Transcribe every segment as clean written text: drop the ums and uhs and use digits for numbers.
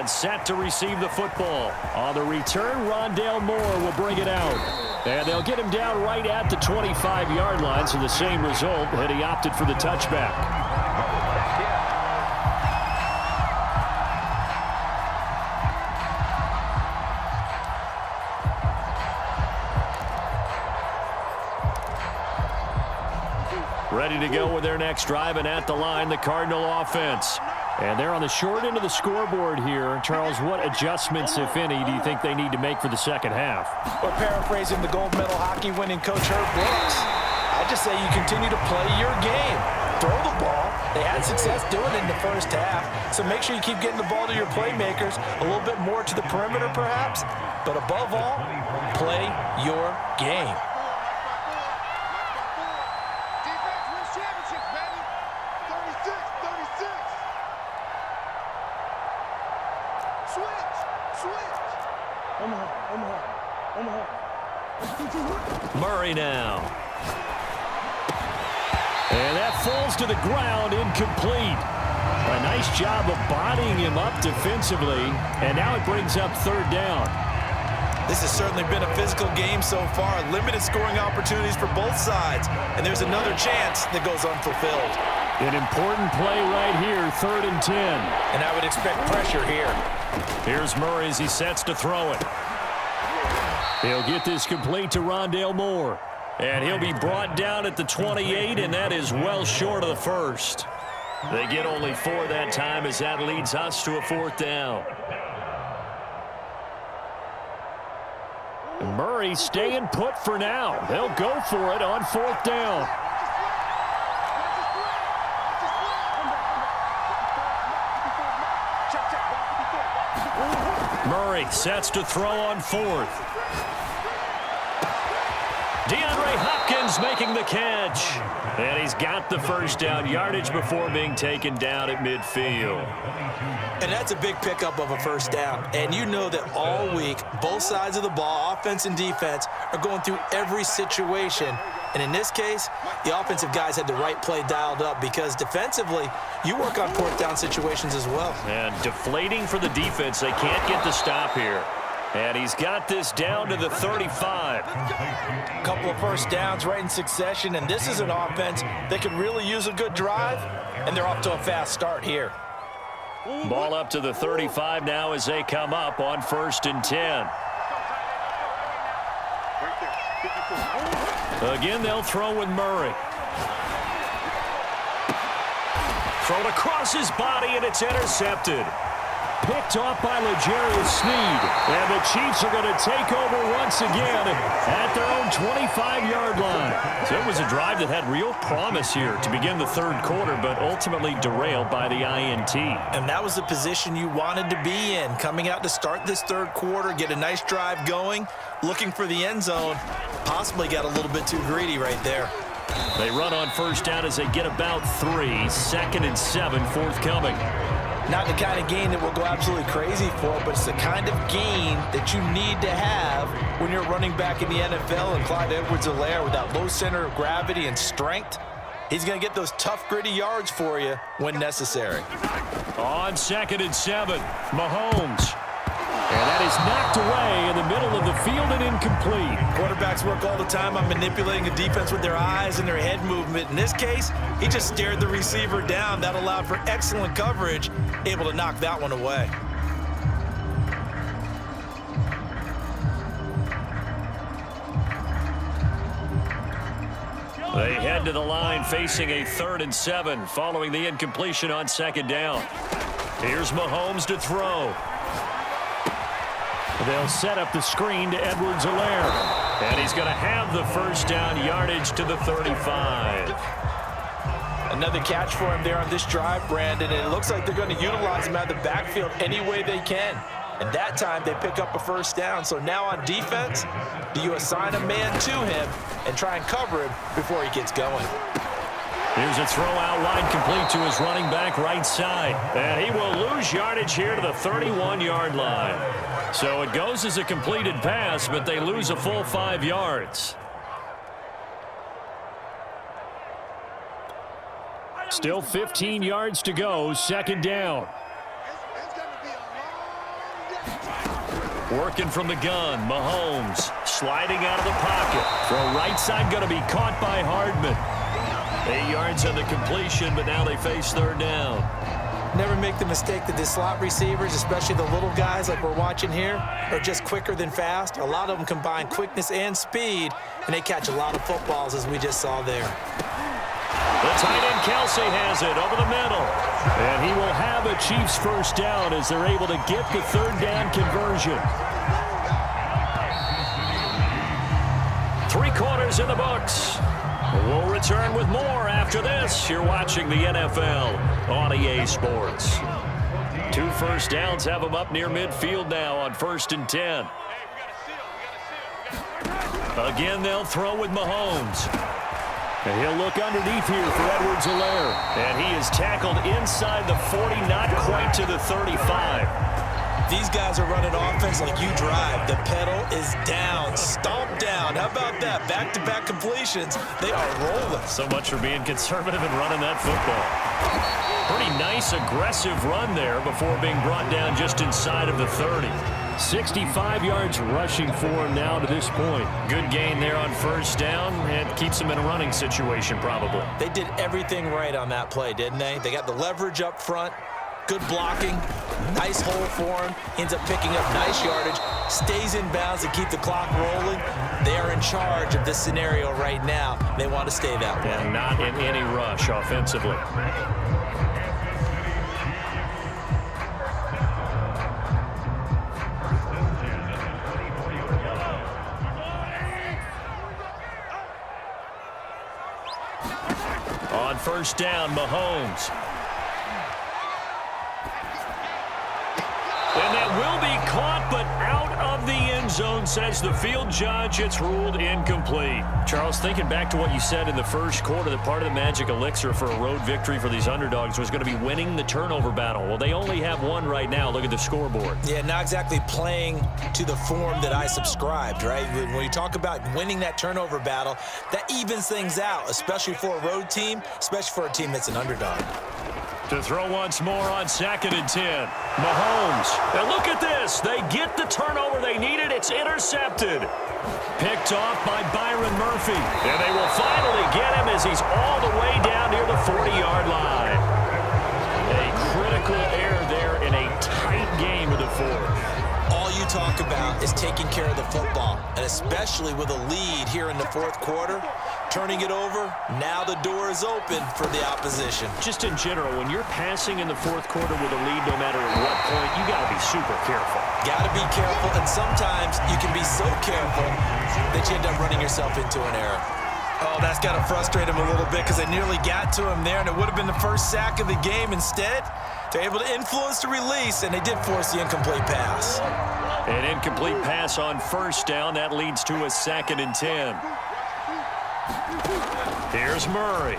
and set to receive the football. On the return, Rondale Moore will bring it out. And they'll get him down right at the 25-yard line, so the same result, and he opted for the touchback. Ready to go with their next drive, and at the line, the Cardinal offense. And they're on the short end of the scoreboard here. Charles, what adjustments, if any, do you think they need to make for the second half? Well, paraphrasing the gold medal hockey winning coach Herb Brooks, I just say you continue to play your game. Throw the ball. They had success doing it in the first half, so make sure you keep getting the ball to your playmakers, a little bit more to the perimeter perhaps, but above all, play your game. Murray now. And that falls to the ground, incomplete. A nice job of bodying him up defensively, and now it brings up third down. This has certainly been a physical game so far. Limited scoring opportunities for both sides, and there's another chance that goes unfulfilled. An important play right here, 3rd and 10. And I would expect pressure here. Here's Murray as he sets to throw it. He'll get this complete to Rondale Moore. And he'll be brought down at the 28, and that is well short of the first. They get only 4 that time as that leads us to a 4th down. And Murray staying put for now. They'll go for it on 4th down. Murray sets to throw on 4th. DeAndre Hopkins making the catch. And he's got the first down yardage before being taken down at midfield. And that's a big pickup of a first down. And you know that all week, both sides of the ball, offense and defense, are going through every situation. And in this case, the offensive guys had the right play dialed up because defensively, you work on 4th down situations as well. And deflating for the defense. They can't get the stop here. And he's got this down to the 35. A couple of first downs right in succession, and this is an offense that could really use a good drive, and they're off to a fast start here. Ball up to the 35 now as they come up on 1st and 10. Again, they'll throw with Murray. Thrown across his body, and it's intercepted. Picked off by L'Jarius Sneed. And the Chiefs are going to take over once again at their own 25-yard line. So it was a drive that had real promise here to begin the 3rd quarter, but ultimately derailed by the INT. And that was the position you wanted to be in, coming out to start this 3rd quarter, get a nice drive going, looking for the end zone. Possibly got a little bit too greedy right there. They run on 1st down as they get about 3. 2nd and 7 forthcoming. Not the kind of gain that we'll go absolutely crazy for, but it's the kind of gain that you need to have when you're running back in the NFL. And Clyde Edwards-Helaire, with that low center of gravity and strength, he's going to get those tough, gritty yards for you when necessary. On 2nd and 7, Mahomes. And that is knocked away in the middle of the field and incomplete. Quarterbacks work all the time on manipulating a defense with their eyes and their head movement. In this case, he just stared the receiver down. That allowed for excellent coverage, able to knock that one away. They head to the line facing a 3rd and 7 following the incompletion on 2nd down. Here's Mahomes to throw. They'll set up the screen to Edwards-Helaire. And he's going to have the first down yardage to the 35. Another catch for him there on this drive, Brandon. And it looks like they're going to utilize him out of the backfield any way they can. And that time they pick up a first down. So now on defense, do you assign a man to him and try and cover him before he gets going? Here's a throw out wide complete to his running back right side. And he will lose yardage here to the 31-yard line. So it goes as a completed pass, but they lose a full 5 yards. Still 15 yards to go, 2nd down. Working from the gun, Mahomes sliding out of the pocket. Throw right side going to be caught by Hardman. 8 yards on the completion, but now they face third down. Never make the mistake that the slot receivers, especially the little guys like we're watching here, are just quicker than fast. A lot of them combine quickness and speed, and they catch a lot of footballs, as we just saw there. The tight end Kelsey has it over the middle. And he will have a Chiefs first down as they're able to get the third down conversion. 3 quarters in the books. We'll return with more after this. You're watching the NFL on EA Sports. 2 first downs have them up near midfield now on 1st and 10. Again, they'll throw with Mahomes. And he'll look underneath here for Edwards-Helaire. And he is tackled inside the 40, not quite to the 35. These guys are running offense like you drive. The pedal is down, stomp down. How about that? Back-to-back completions. They are rolling. So much for being conservative and running that football. Pretty nice, aggressive run there before being brought down just inside of the 30. 65 yards rushing for him now to this point. Good gain there on first down. It keeps him in a running situation probably. They did everything right on that play, didn't they? They got the leverage up front. Good blocking. Nice hole for him. Ends up picking up nice yardage. Stays in bounds to keep the clock rolling. They are in charge of this scenario right now. They want to stay that way. And not in any rush offensively. On first down, Mahomes. And that will be caught, but out of the end zone, says the field judge. It's ruled incomplete. Charles, thinking back to what you said in the first quarter, that part of the magic elixir for a road victory for these underdogs was going to be winning the turnover battle. Well, they only have one right now. Look at the scoreboard. Yeah, not exactly playing to the form that I subscribed, right? When you talk about winning that turnover battle, that evens things out, especially for a road team, especially for a team that's an underdog. To throw once more on 2nd and 10. Mahomes. And look at this. They get the turnover they needed. It's intercepted. Picked off by Byron Murphy. And they will finally get him as he's all the way down near the 40-yard line. A critical error there in a tight game of the 4th. All you talk about is taking care of the football, and especially with a lead here in the 4th quarter. Turning it over, now the door is open for the opposition. Just in general, when you're passing in the 4th quarter with a lead, no matter at what point, you got to be super careful. Got to be careful, and sometimes you can be so careful that you end up running yourself into an error. Oh, that's got to frustrate him a little bit because they nearly got to him there, and it would have been the first sack of the game. Instead, they're able to influence the release, and they did force the incomplete pass. An incomplete pass on first down. That leads to a 2nd and 10. Here's Murray.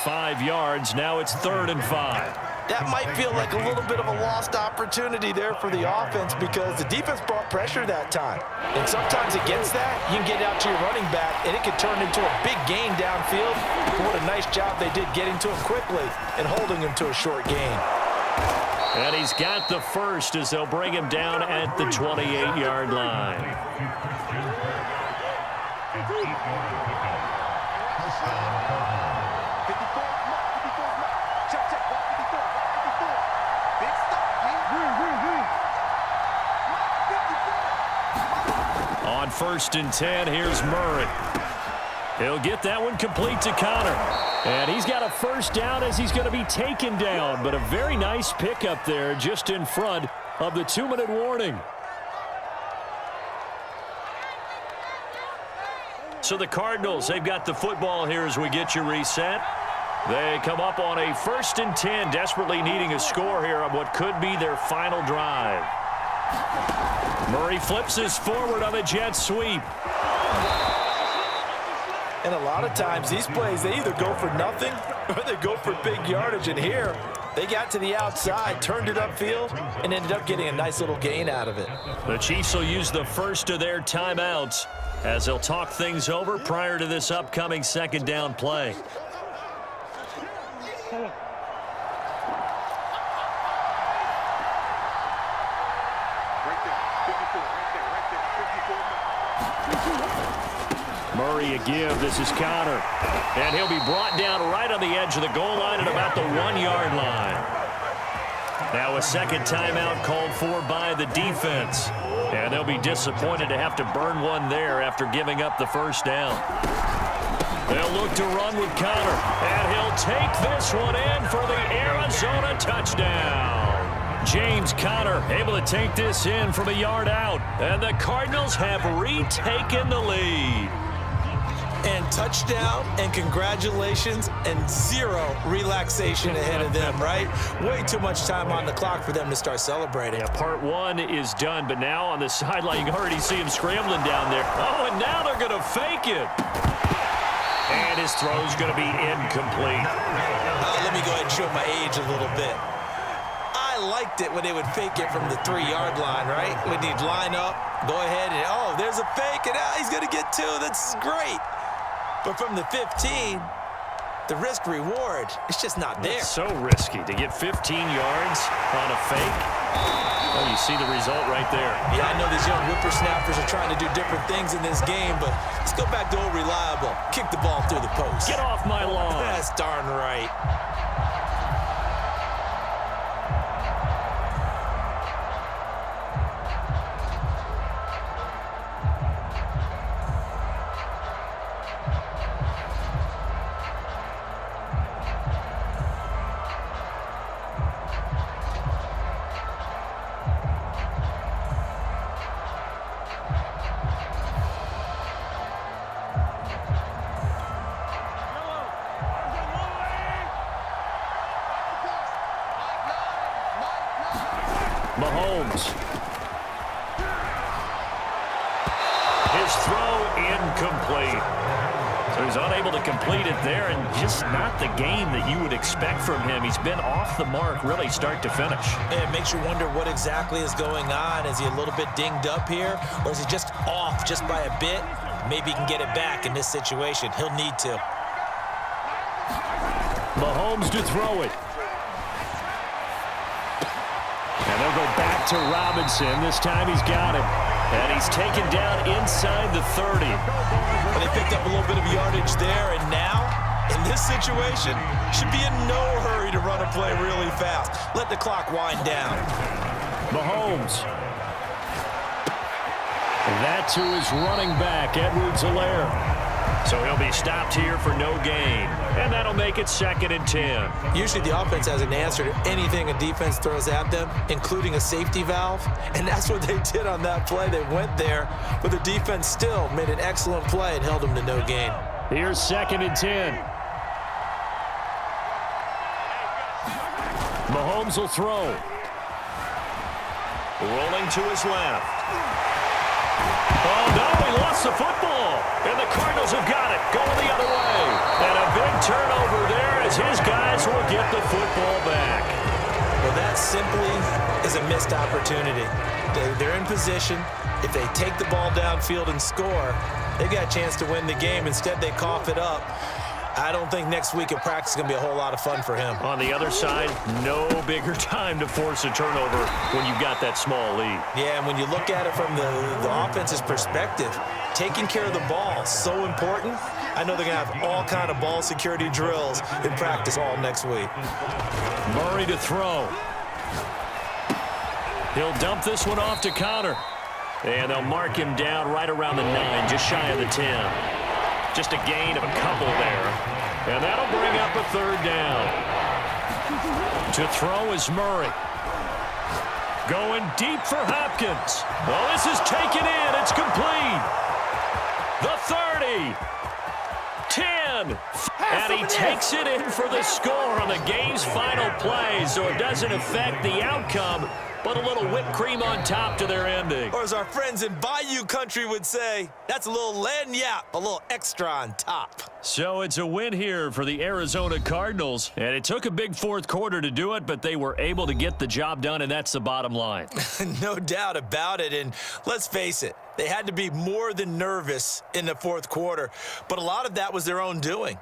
5 yards. Now it's 3rd and 5. That might feel like a little bit of a lost opportunity there for the offense because the defense brought pressure that time. And sometimes against that, you can get out to your running back, and it could turn into a big gain downfield. But what a nice job they did getting to him quickly and holding him to a short gain. And he's got the first as they'll bring him down at the 28-yard line. On 1st and 10, here's Murray. He'll get that one complete to Connor. And he's got a first down as he's going to be taken down. But a very nice pickup there just in front of the 2-minute warning. So the Cardinals, they've got the football here as we get you reset. They come up on a 1st and 10, desperately needing a score here on what could be their final drive. Murray flips this forward on a jet sweep. And a lot of times these plays, they either go for nothing or they go for big yardage. And here, they got to the outside, turned it upfield, and ended up getting a nice little gain out of it. The Chiefs will use the first of their timeouts as they'll talk things over prior to this upcoming 2nd down play. Murray a give. This is Connor. And he'll be brought down right on the edge of the goal line at about the 1-yard line. Now a second timeout called for by the defense. And they'll be disappointed to have to burn one there after giving up the first down. They'll look to run with Connor. And he'll take this one in for the Arizona touchdown. James Conner able to take this in from a yard out. And the Cardinals have retaken the lead. And touchdown and congratulations and zero relaxation ahead of them, right? Way too much time on the clock for them to start celebrating. Yeah, part one is done, but now on the sideline you can already see him scrambling down there. Oh, and now they're going to fake it. And his throw's going to be incomplete. Let me go ahead and show my age a little bit. I liked it when they would fake it from the 3-yard line, right? When he'd line up, go ahead and, oh, there's a fake, and he's going to get 2. That's great. But from the 15, the risk-reward, it's just not there. It's so risky to get 15 yards on a fake. Oh, you see the result right there. Yeah, I know these young whippersnappers are trying to do different things in this game, but let's go back to old reliable. Kick the ball through the post. Get off my lawn. That's darn right. Mahomes. His throw incomplete. So he's unable to complete it there, and just not the game that you would expect from him. He's been off the mark really start to finish. It makes you wonder what exactly is going on. Is he a little bit dinged up here, or is he just off just by a bit? Maybe he can get it back in this situation. He'll need to. Mahomes to throw it. And they'll go back to Robinson. This time he's got him. And he's taken down inside the 30. Well, they picked up a little bit of yardage there, and now, in this situation, should be in no hurry to run a play really fast. Let the clock wind down. Mahomes. And that to his running back, Edwards-Helaire. So he'll be stopped here for no gain. And that'll make it 2nd and 10. Usually the offense has an answer to anything a defense throws at them, including a safety valve. And that's what they did on that play. They went there, but the defense still made an excellent play and held them to no gain. Here's 2nd and 10. Mahomes will throw. Rolling to his left. Oh, no, he lost the football. And the Cardinals have got it, going the other way. And a big turnover there as his guys will get the football back. Well, that simply is a missed opportunity. They're in position. If they take the ball downfield and score, they got a chance to win the game. Instead, they cough it up. I don't think next week in practice is going to be a whole lot of fun for him. On the other side, no bigger time to force a turnover when you've got that small lead. Yeah, and when you look at it from the offense's perspective, taking care of the ball is so important. I know they're going to have all kind of ball security drills in practice all next week. Murray to throw. He'll dump this one off to Connor. And they'll mark him down right around the 9, just shy of the 10. Just a gain of a couple there. And that'll bring up a 3rd down. To throw is Murray. Going deep for Hopkins. Well, this is taken in. It's complete. The 30. 10. And he takes it in for the score on the game's final play. So it doesn't affect the outcome, but a little whipped cream on top to their ending. Or as our friends in Bayou Country would say, that's a little lagniappe, a little extra on top. So it's a win here for the Arizona Cardinals. And it took a big 4th quarter to do it, but they were able to get the job done, and that's the bottom line. No doubt about it. And let's face it, they had to be more than nervous in the 4th quarter. But a lot of that was their own doing.